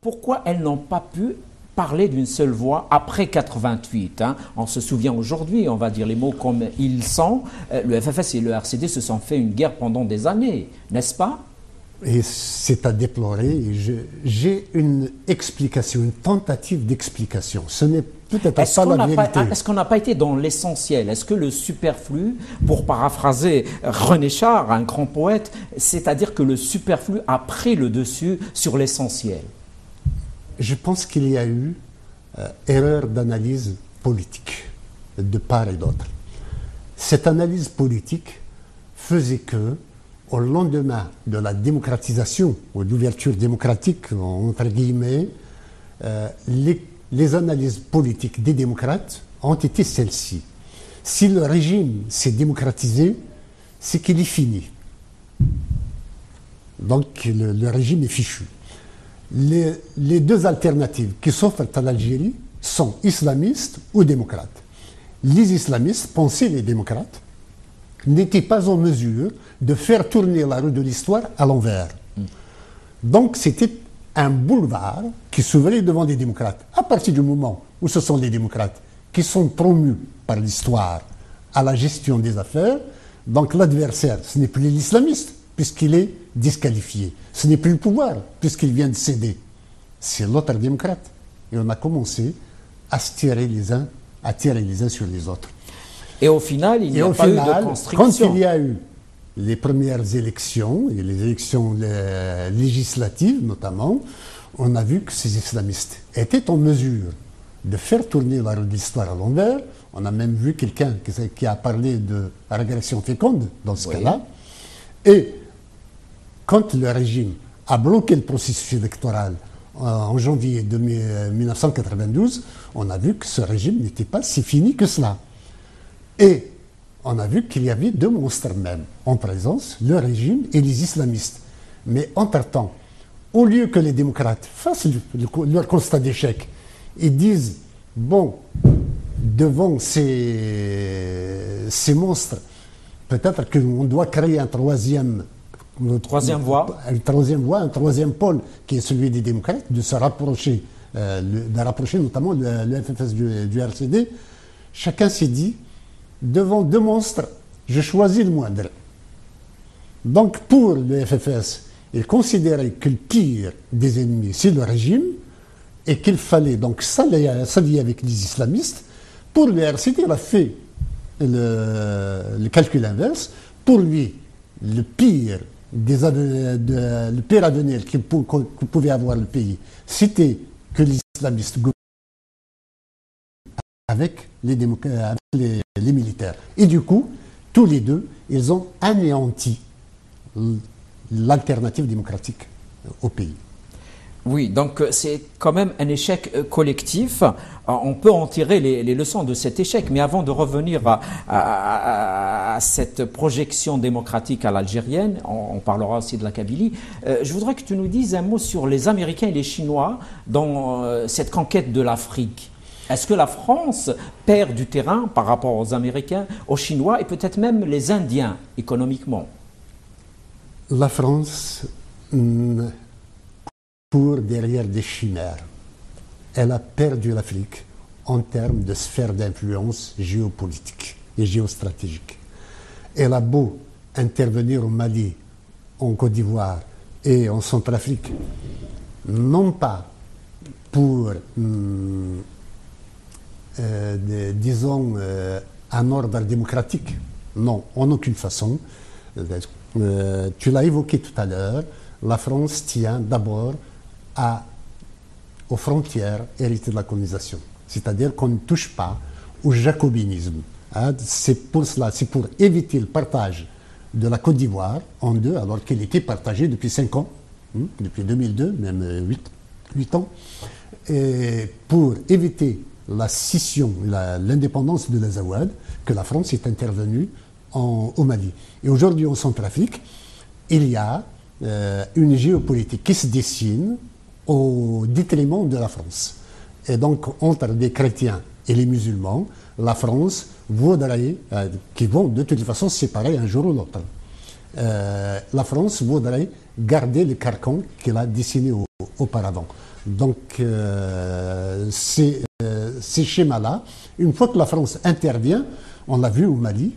pourquoi elles n'ont pas pu parler d'une seule voix après 88, hein? On se souvient aujourd'hui, on va dire les mots comme ils sont. Le FFS et le RCD se sont fait une guerre pendant des années, n'est-ce pas? Et c'est à déplorer. J'ai une explication, une tentative d'explication. Ce n'est peut-être pas la vérité. Est-ce qu'on n'a pas été dans l'essentiel? Est-ce que le superflu, pour paraphraser René Char, un grand poète, c'est-à-dire que le superflu a pris le dessus sur l'essentiel? Je pense qu'il y a eu erreur d'analyse politique de part et d'autre. Cette analyse politique faisait que, au lendemain de la démocratisation, ou d'ouverture démocratique, entre guillemets, les analyses politiques des démocrates ont été celles-ci. Si le régime s'est démocratisé, c'est qu'il est fini. Donc le régime est fichu. Les deux alternatives qui s'offrent à l'Algérie sont islamistes ou démocrates. Les islamistes, pensaient les démocrates, n'étaient pas en mesure de faire tourner la roue de l'histoire à l'envers. Donc c'était un boulevard qui s'ouvrait devant les démocrates. À partir du moment où ce sont les démocrates qui sont promus par l'histoire à la gestion des affaires, donc l'adversaire, ce n'est plus l'islamiste, puisqu'il est disqualifié. Ce n'est plus le pouvoir, puisqu'il vient de céder. C'est l'autre démocrate. Et on a commencé à tirer les uns sur les autres. Et au final, il n'y a pas eu de constriction. Quand il y a eu les premières élections, et les élections législatives notamment, on a vu que ces islamistes étaient en mesure de faire tourner la roue de l'histoire à l'envers. On a même vu quelqu'un qui a parlé de régression féconde dans ce cas-là. Et quand le régime a bloqué le processus électoral en janvier 1992, on a vu que ce régime n'était pas si fini que cela. Et on a vu qu'il y avait deux monstres même en présence, le régime et les islamistes. Mais entre-temps, au lieu que les démocrates fassent leur constat d'échec et disent, bon, devant ces monstres, peut-être qu'on doit créer un troisième voie, un troisième pôle, qui est celui des démocrates, de se rapprocher, notamment le FFS du RCD. Chacun s'est dit, devant deux monstres, je choisis le moindre. Donc pour le FFS, il considérait que le pire des ennemis, c'est le régime, et qu'il fallait donc s'allier avec les islamistes. Pour le RCD, il a fait le calcul inverse. Pour lui, le pire avenir que pouvait avoir le pays, c'était que les islamistes gouvernaient avec les militaires. Et du coup, tous les deux, ils ont anéanti l'alternative démocratique au pays. Oui, donc c'est quand même un échec collectif. On peut en tirer les leçons de cet échec, mais avant de revenir à cette projection démocratique à l'algérienne, on parlera aussi de la Kabylie, je voudrais que tu nous dises un mot sur les Américains et les Chinois dans cette conquête de l'Afrique. Est-ce que la France perd du terrain par rapport aux Américains, aux Chinois et peut-être même les Indiens économiquement? La France court derrière des chimères. Elle a perdu l'Afrique en termes de sphère d'influence géopolitique et géostratégique. Elle a beau intervenir au Mali, en Côte d'Ivoire et en Centrafrique, non pas pour, disons, un ordre démocratique, non, en aucune façon. Tu l'as évoqué tout à l'heure, la France tient d'abord aux frontières héritées de la colonisation. C'est-à-dire qu'on ne touche pas au jacobinisme. C'est pour cela, c'est pour éviter le partage de la Côte d'Ivoire en deux, alors qu'elle était partagée depuis 5 ans, depuis 2002, même 8 ans, et pour éviter la scission, l'indépendance de l'Azawad, que la France est intervenue au Mali. Et aujourd'hui, en Centrafrique, il y a une géopolitique qui se dessine au détriment de la France. Et donc, entre les chrétiens et les musulmans, la France voudrait, qui vont de toute façon se séparer un jour ou l'autre, la France voudrait garder le carcan qu'elle a dessiné auparavant. Donc, ces schémas-là, une fois que la France intervient, on l'a vu au Mali,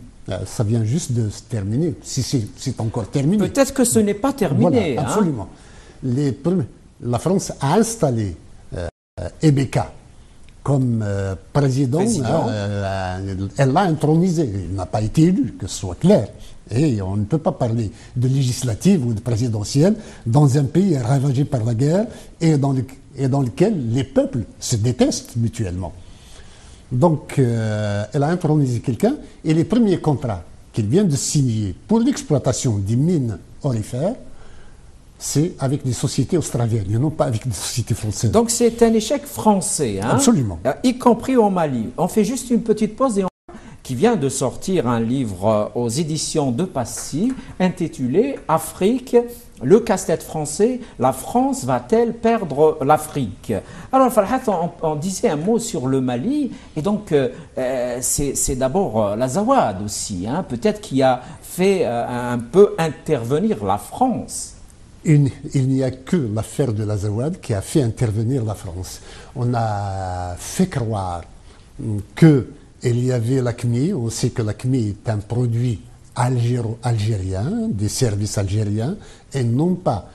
ça vient juste de se terminer, si c'est encore terminé. Peut-être que ce n'est pas terminé. Voilà, absolument. La France a installé Ebeka comme président. Elle l'a intronisé. Il n'a pas été élu, que ce soit clair. Et on ne peut pas parler de législative ou de présidentielle dans un pays ravagé par la guerre et dans lequel les peuples se détestent mutuellement. Donc, elle a intronisé quelqu'un et les premiers contrats qu'il vient de signer pour l'exploitation des mines orifères, c'est avec des sociétés australiennes et non pas avec des sociétés françaises. Donc c'est un échec français, hein, absolument. Y compris au Mali. On fait juste une petite pause et qui vient de sortir un livre aux éditions de Passy intitulé « Afrique, le casse-tête français, la France va-t-elle perdre l'Afrique ?» Alors Farhat, on disait un mot sur le Mali et donc c'est d'abord l'Azawad aussi, hein, peut-être qui a fait un peu intervenir la France. Il n'y a que l'affaire de l'Azawad qui a fait intervenir la France. On a fait croire qu'il y avait l'AQMI. On sait que l'AQMI est un produit algérien, des services algériens, et non pas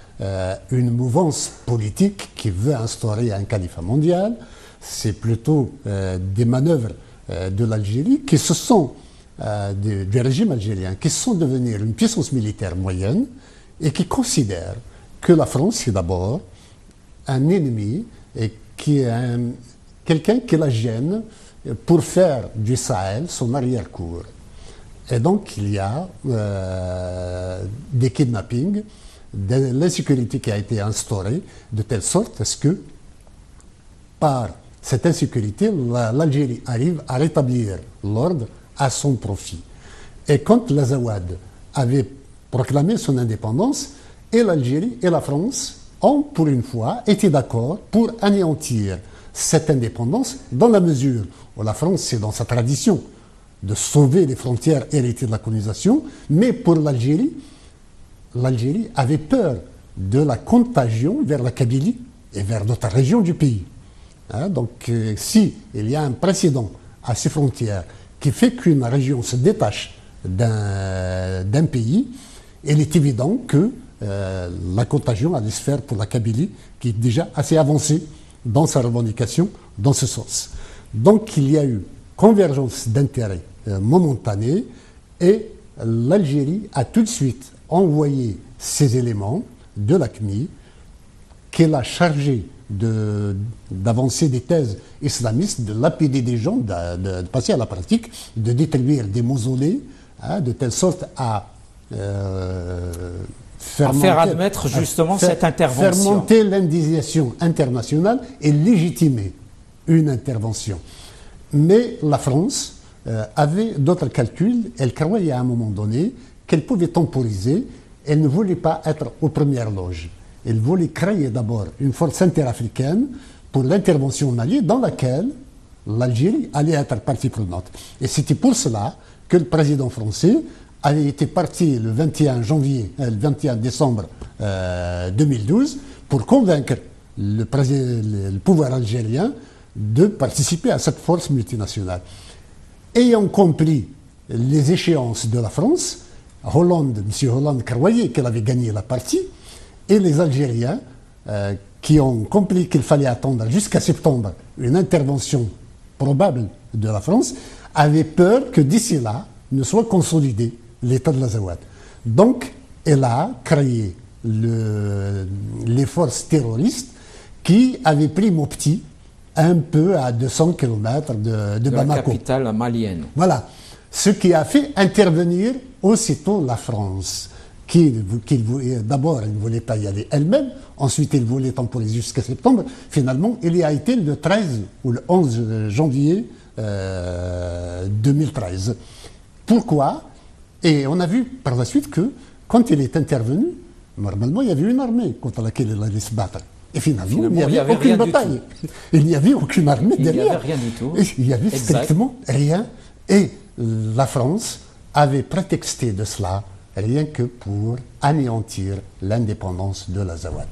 une mouvance politique qui veut instaurer un califat mondial. C'est plutôt des manœuvres de l'Algérie qui se sont, du régime algérien, qui sont devenir une puissance militaire moyenne, et qui considère que la France est d'abord un ennemi et qui est quelqu'un qui la gêne pour faire du Sahel son arrière-cour. Et donc il y a des kidnappings, de l'insécurité qui a été instaurée de telle sorte à ce que par cette insécurité, l'Algérie arrive à rétablir l'ordre à son profit. Et quand l'Azawad avait proclamé son indépendance, et l'Algérie et la France ont, pour une fois, été d'accord pour anéantir cette indépendance dans la mesure où la France, c'est dans sa tradition de sauver les frontières héritées de la colonisation, mais pour l'Algérie avait peur de la contagion vers la Kabylie et vers d'autres régions du pays. Hein, donc, si il y a un précédent à ces frontières qui fait qu'une région se détache d'un pays, il est évident que la contagion allait se faire pour la Kabylie, qui est déjà assez avancée dans sa revendication dans ce sens. Donc il y a eu convergence d'intérêts momentanée et l'Algérie a tout de suite envoyé ces éléments de l'AQMI qu'elle a chargé d'avancer des thèses islamistes, de lapider des gens, de passer à la pratique, de détruire des mausolées, hein, de telle sorte à faire admettre justement cette intervention. Faire monter l'indignation internationale et légitimer une intervention. Mais la France avait d'autres calculs. Elle croyait à un moment donné qu'elle pouvait temporiser. Elle ne voulait pas être aux premières loges. Elle voulait créer d'abord une force interafricaine pour l'intervention au Mali dans laquelle l'Algérie allait être partie prenante. Et c'était pour cela que le président français avait été parti le 21 décembre 2012 pour convaincre le pouvoir algérien de participer à cette force multinationale. Ayant compris les échéances de la France, M. Hollande croyait qu'elle avait gagné la partie, et les Algériens, qui ont compris qu'il fallait attendre jusqu'à septembre une intervention probable de la France, avaient peur que d'ici là ne soit consolidé l'État de l'Azawad. Donc, elle a créé les forces terroristes qui avaient pris Mopti un peu à 200 km de Bamako. La capitale malienne. Voilà. Ce qui a fait intervenir aussitôt la France, d'abord, elle ne voulait pas y aller elle-même, ensuite elle voulait temporiser jusqu'à septembre. Finalement, il y a été le 13 ou le 11 janvier 2013. Pourquoi ? Et on a vu par la suite que, quand il est intervenu, normalement, il y avait une armée contre laquelle il allait se battre. Et finalement il n'y avait aucune bataille. Il n'y avait aucune armée derrière. Il n'y avait rien du tout. Il n'y avait strictement rien. Et la France avait prétexté de cela rien que pour anéantir l'indépendance de l'Azawad.